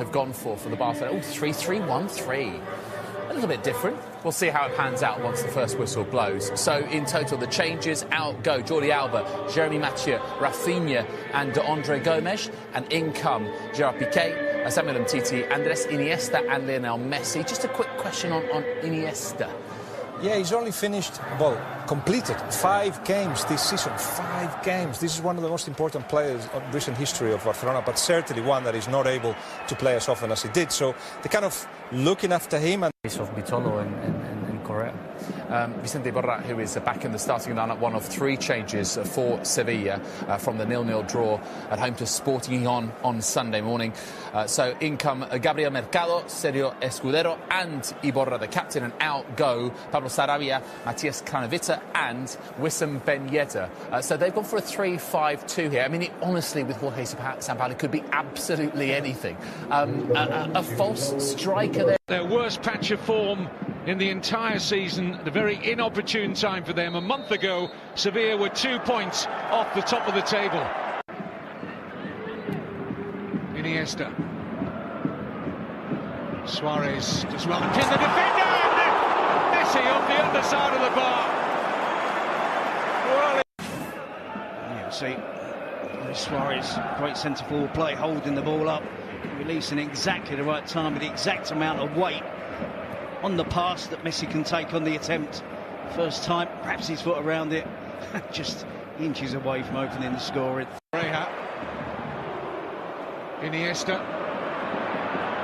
have gone for the Barcelona. Oh, 3-3-1-3. A little bit different. We'll see how it pans out once the first whistle blows. So, in total, the changes out go Jordi Alba, Jeremy Mathieu, Rafinha and Andre Gomes. And in come Gerard Piqué, Samuel Umtiti, Andres Iniesta and Lionel Messi. Just a quick question on Iniesta. Yeah, he's only completed 5 games this season. 5 games. This is one of the most important players of recent history of Barcelona, but certainly one that is not able to play as often as he did. So they're kind of looking after him. And of Bitolo in Korea. Vicente Iborra, who is back in the starting lineup, one of 3 changes for Sevilla from the 0-0 draw at home to Sporting on Sunday morning. So in come Gabriel Mercado, Sergio Escudero and Iborra, the captain, and out go Pablo Sarabia, Matias Craneviter and Wissam Ben Yedder. So they've gone for a 3-5-2 here. I mean, it, honestly, with Jorge Sampaoli, could be absolutely anything. A false striker there. Their worst patch of form in the entire season, the very inopportune time for them. A month ago, Sevilla were 2 points off the top of the table. Iniesta. Suarez does well to pin the defender! Messi off the underside of the bar. Well, yeah, see, Suarez, great centre-forward play, holding the ball up, releasing exactly the right time with the exact amount of weight on the pass that Messi can take on the attempt. First time, perhaps his foot around it, just inches away from opening the scoring. Iniesta,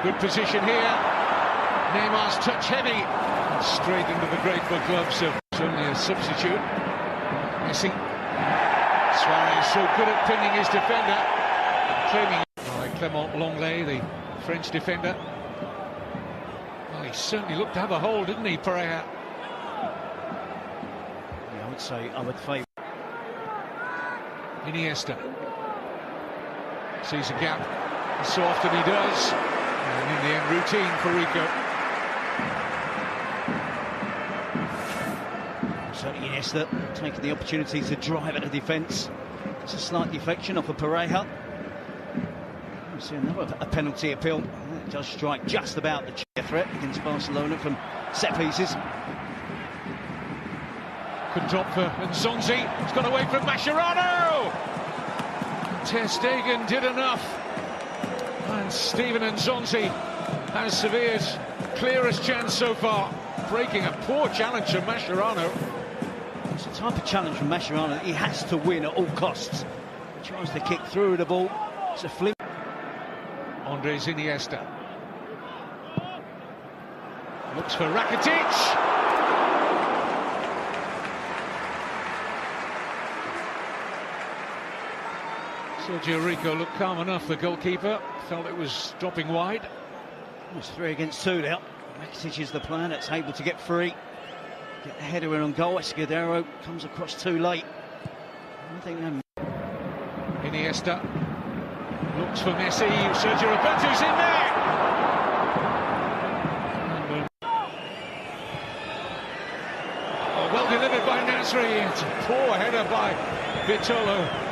good position here. Neymar's touch heavy, and straight into the grateful gloves of certainly a substitute. Messi, Suarez so good at pinning his defender, claiming by Clement Lenglet, the French defender. Well, he certainly looked to have a hold, didn't he, Pereira? Yeah, I would say I would favour Iniesta sees a gap. So often he does, and in the end, routine for Rico. So Iniesta taking the opportunity to drive at the defence. It's a slight deflection off of Pereira. We see another penalty appeal. It does strike just about the threat against Barcelona from set pieces. Good drop for Nzonzi. It's gone away from Mascherano. Ter Stegen did enough. And Steven Nzonzi has Sevilla's clearest chance so far, breaking a poor challenge from Mascherano. It's the type of challenge from Mascherano that he has to win at all costs. He tries to kick through the ball. It's a flimp. Andres Iniesta looks for Rakitic. Sergio Rico looked calm enough, the goalkeeper. Felt it was dropping wide. It's 3 against 2 now. Rakitic is the player that's able to get free. Get the header in on goal. Escudero comes across too late. I think Iniesta looks for Messi. Sergio Roberto's in there. Well delivered by Nasri. It's a poor header by Bitolo.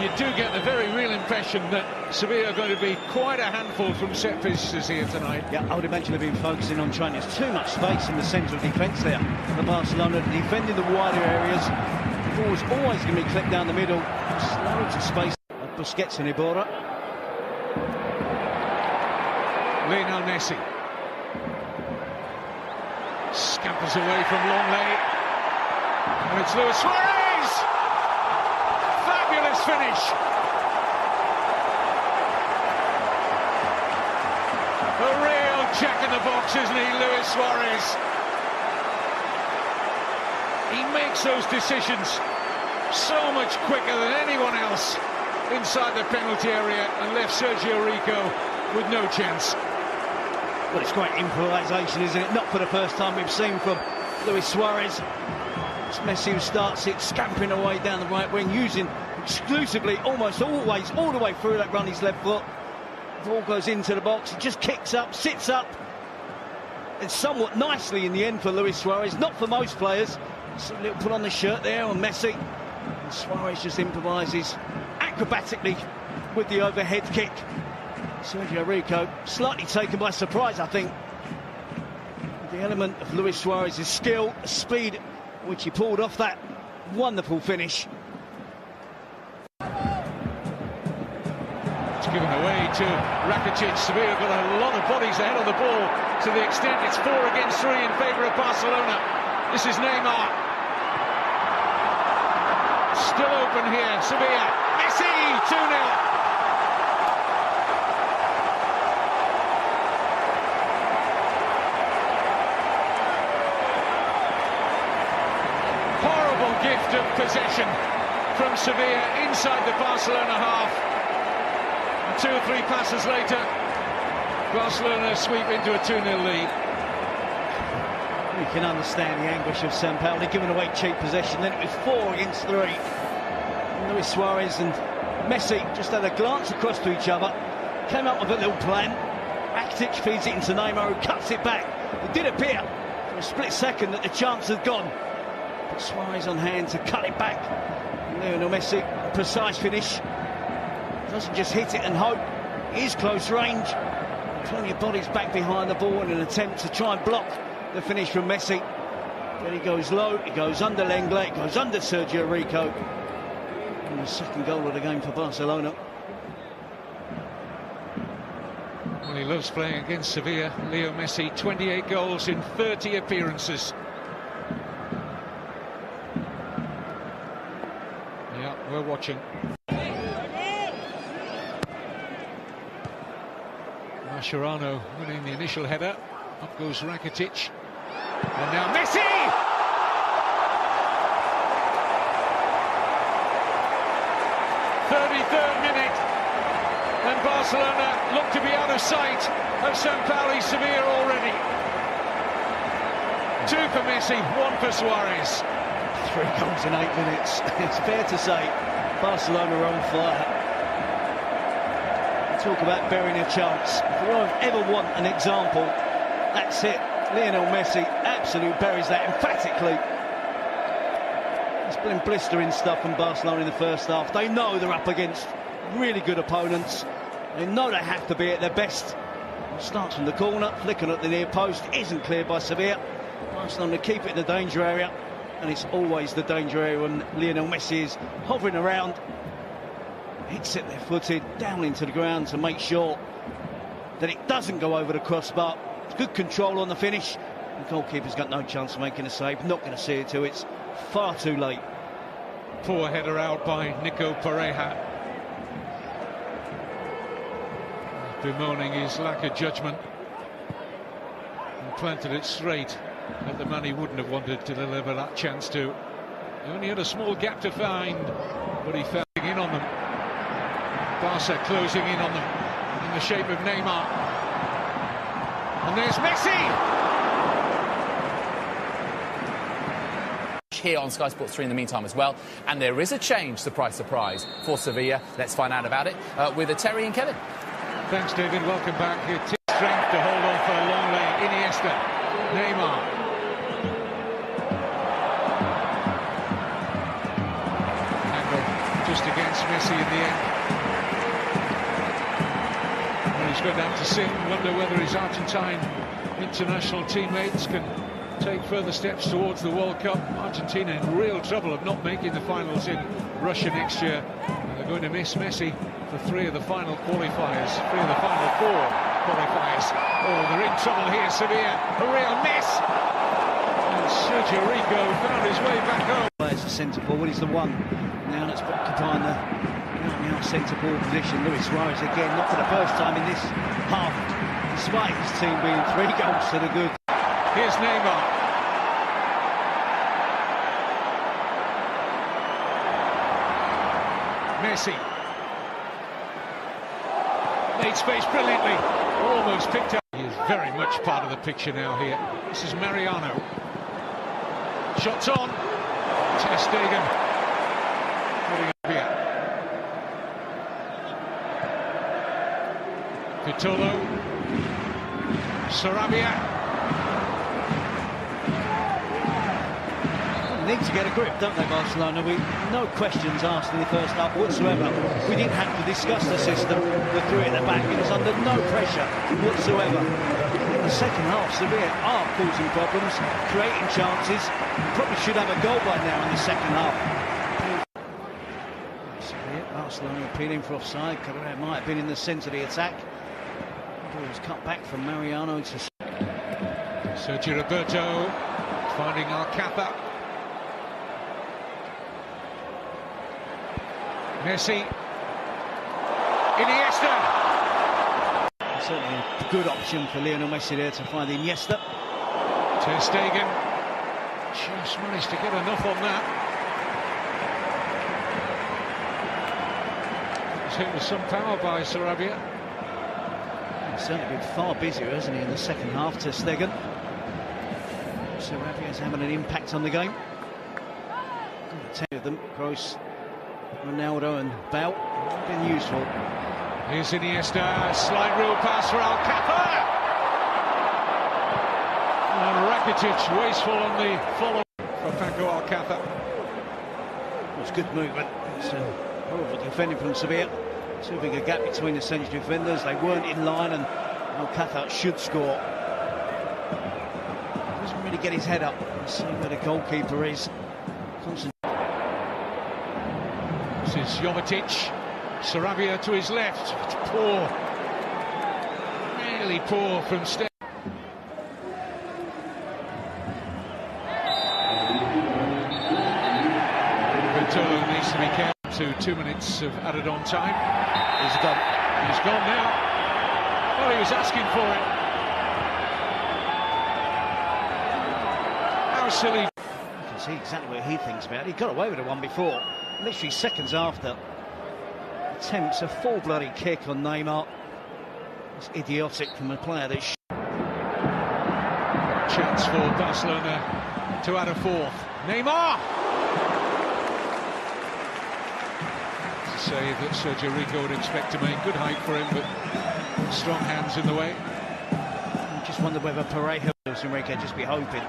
You do get the very real impression that Sevilla are going to be quite a handful from set pieces here tonight. Yeah, I would imagine they've been focusing on trying. There's too much space in the centre of defence there for Barcelona, defending the wider areas. The ball was always going to be clipped down the middle. Loads of space. Busquets and Iborra. Lionel Messi scampers away from Lenglet, and it's Luis Suarez. Fabulous finish. A real jack in the box, isn't he, Luis Suarez? He makes those decisions so much quicker than anyone else inside the penalty area and left Sergio Rico with no chance. Well, it's great improvisation, isn't it? Not for the first time we've seen from Luis Suarez. It's Messi who starts it, scampering away down the right wing, using exclusively, almost always, all the way through that run, his left foot. The ball goes into the box, he just kicks up, sits up. And somewhat nicely in the end for Luis Suarez, not for most players. Just a little put on the shirt there on Messi. And Suarez just improvises acrobatically with the overhead kick. Sergio Rico slightly taken by surprise, I think. The element of Luis Suarez's skill, speed, which he pulled off that wonderful finish. It's given away to Rakitic. Sevilla got a lot of bodies ahead of the ball to the extent it's 4 against 3 in favour of Barcelona. This is Neymar. Still open here, Sevilla. Messi, 2-0. Gift of possession from Sevilla inside the Barcelona half. And 2 or 3 passes later, Barcelona sweep into a 2-0 lead. You can understand the anguish of Sampaoli, giving away cheap possession. Then it was 4 against 3. Luis Suarez and Messi just had a glance across to each other, came up with a little plan. Rakitic feeds it into Neymar, who cuts it back. It did appear for a split second that the chance had gone. But Suarez on hand to cut it back. Lionel Messi, precise finish. Doesn't just hit it and hope. It is close range. Plenty of bodies back behind the ball in an attempt to try and block the finish from Messi. Then he goes low, he goes under Lenglet, it goes under Sergio Rico. And the second goal of the game for Barcelona. Well, he loves playing against Sevilla. Leo Messi, 28 goals in 30 appearances. We're watching. Mascherano winning the initial header. Up goes Rakitic. And now Messi! '33rd minute. And Barcelona look to be out of sight of Sampaoli Sevilla already. 2 for Messi, 1 for Suarez. 3 goals in 8 minutes. It's fair to say Barcelona are on fire. Talk about burying a chance. If you ever want an example, that's it. Lionel Messi absolutely buries that emphatically. It's been blistering stuff from Barcelona in the first half. They know they're up against really good opponents. They know they have to be at their best. Starts from the corner, flicking at the near post, isn't cleared by Sevilla. Barcelona keep it in the danger area. And it's always the danger area when Lionel Messi is hovering around. Hits it left-footed down into the ground to make sure that it doesn't go over the crossbar. It's good control on the finish. The goalkeeper's got no chance of making a save. Not going to see it till it's far too late. Poor header out by Nico Pareja. Bemoaning his lack of judgment. And planted it straight at the man he wouldn't have wanted to deliver that chance to. He only had a small gap to find, but he fell in on them. Barca closing in on them in the shape of Neymar. And there's Messi! Here on Sky Sports 3 in the meantime as well. And there is a change, surprise, surprise, for Sevilla. Let's find out about it with Terry and Kevin. Thanks, David. Welcome back. It takes strength to hold on for a long lane. Iniesta. Neymar. Angle just against Messi in the end. Well, he's going to have to sit and wonder whether his Argentine international teammates can take further steps towards the World Cup. Argentina in real trouble of not making the finals in Russia next year. And they're going to miss Messi for 3 of the final qualifiers, 3 of the final 4 qualifiers. Oh, they're in trouble here, Sevilla. A real mess. And Sergio Rico found his way back home. As a centre forward, he's the one now that's occupying the centre forward position. Luis Suarez again, not for the first time in this half, despite his team being 3 goals to the good. Here's Neymar. Messi. Made space brilliantly. Almost picked up. He is very much part of the picture now here. This is Mariano. Shots on. Ter Stegen. Putting up here. Vitolo. Sarabia. Need to get a grip, don't they, Barcelona? No questions asked in the first half whatsoever. We didn't have to discuss the system, the three at the back. It was under no pressure whatsoever. In the second half, Sevilla are causing problems, creating chances. Probably should have a goal by now in the second half. Sevilla, Barcelona appealing for offside. Carrera might have been in the centre of the attack. Ball was cut back from Mariano to Sergio Roberto finding Alcapa. Messi. Iniesta. Certainly a good option for Lionel Messi there to find Iniesta. Ter Stegen just managed to get enough on that. He's hit with some power by Sarabia. He's certainly been far busier, hasn't he, in the second half, Ter Stegen. Sarabia's having an impact on the game. Ten of them, Kroos, Ronaldo and Bale, have been useful. Here's Iniesta, slight real pass for Alcapa. And Rakitic wasteful on the follow for Paco Alcapa. It was good movement. It's horrible defending from Sevilla. Too big a gap between the central defenders. They weren't in line, and Alcapa should score. Doesn't really get his head up. Let's see where the goalkeeper is. This is Jovetic. Sarabia to his left. It's poor. Really poor from Stegen. Roberto needs to be careful. To 2 minutes of added on time. He's gone. He's gone now. Well, he was asking for it. How silly. You can see exactly what he thinks about it. He got away with the one before. Literally seconds after. Attempts a full bloody kick on Neymar. It's idiotic from a player that chance for Barcelona to add a fourth. Neymar! To say that Sergio Rico would expect to make. Good height for him, but strong hands in the way. I just wonder whether Parejo and Enrique just be hoping,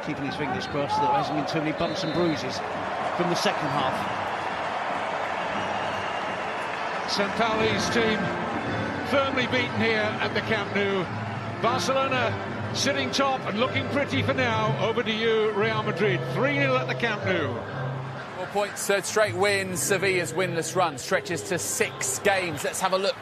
keeping his fingers crossed, that there hasn't been too many bumps and bruises from the second half. Sampaoli's team firmly beaten here at the Camp Nou. Barcelona sitting top and looking pretty for now. Over to you, Real Madrid. 3-0 at the Camp Nou. 4 points, third straight win. Sevilla's winless run stretches to 6 games. Let's have a look